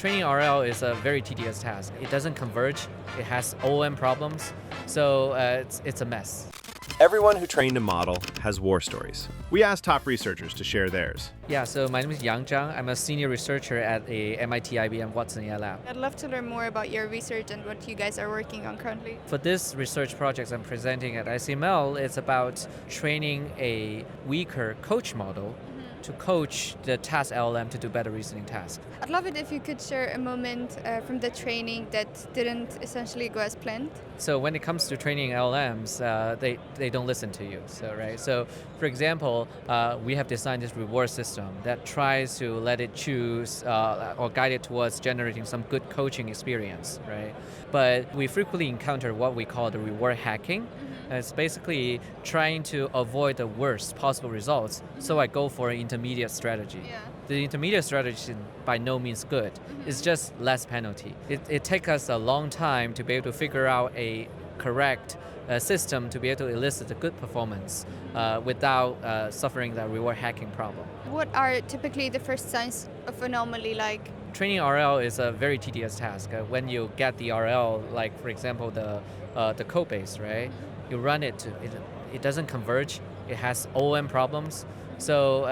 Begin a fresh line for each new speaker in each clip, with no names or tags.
Training RL is a very tedious task. It doesn't converge, it has OM problems, so it's a mess.
Everyone who trained a model has war stories. We asked top researchers to share theirs.
Yeah, so my name is Yang Zhang. I'm a senior researcher at a MIT IBM Watson AI lab.
I'd love to learn more about your research and what you guys are working on currently.
For this research project I'm presenting at ICML, it's about training a weaker coach model to coach the task LLM to do better reasoning tasks.
I'd love it if you could share a moment from the training that didn't essentially go as planned.
So when it comes to training LLMs, they don't listen to you. So for example, we have designed this reward system that tries to let it choose or guide it towards generating some good coaching experience, right? But we frequently encounter what we call the reward hacking. It's basically trying to avoid the worst possible results, so I go for an intermediate strategy.
Yeah.
The intermediate strategy is by no means good. It's just less penalty. It takes us a long time to be able to figure out a correct system to be able to elicit a good performance without suffering that reward hacking problem.
What are typically the first signs of anomaly like?
Training RL is a very tedious task. When you get the RL, like for example the code base, right? You run it, it doesn't converge. It has OM problems. So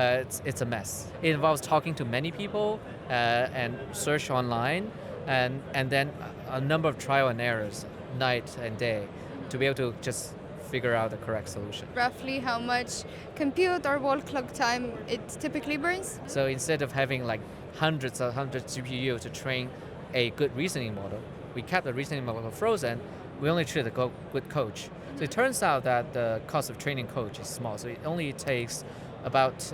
it's a mess. It involves talking to many people and search online, and then a number of trial and errors, night and day, to be able to just figure out the correct solution.
Roughly how much compute or wall clock time it typically burns?
So instead of having like hundreds GPU to train a good reasoning model, we kept the reasoning model frozen. We only treat a good coach. So it turns out that the cost of training coach is small. So it only takes about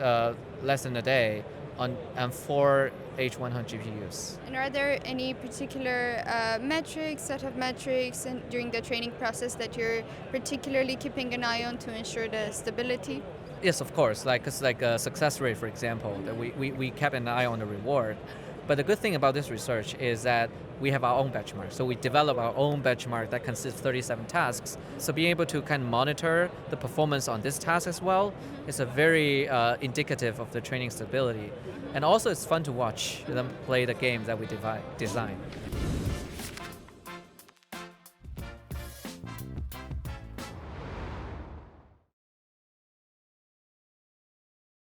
less than a day on 4 H100 GPUs.
And are there any particular metrics, set of metrics during the training process that you're particularly keeping an eye on to ensure the stability?
Yes, of course. Like a success rate, for example, that we kept an eye on the reward. But the good thing about this research is that we have our own benchmark. So we develop our own benchmark that consists of 37 tasks. So being able to kind of monitor the performance on this task as well is a very indicative of the training stability. And also it's fun to watch them play the games that we design.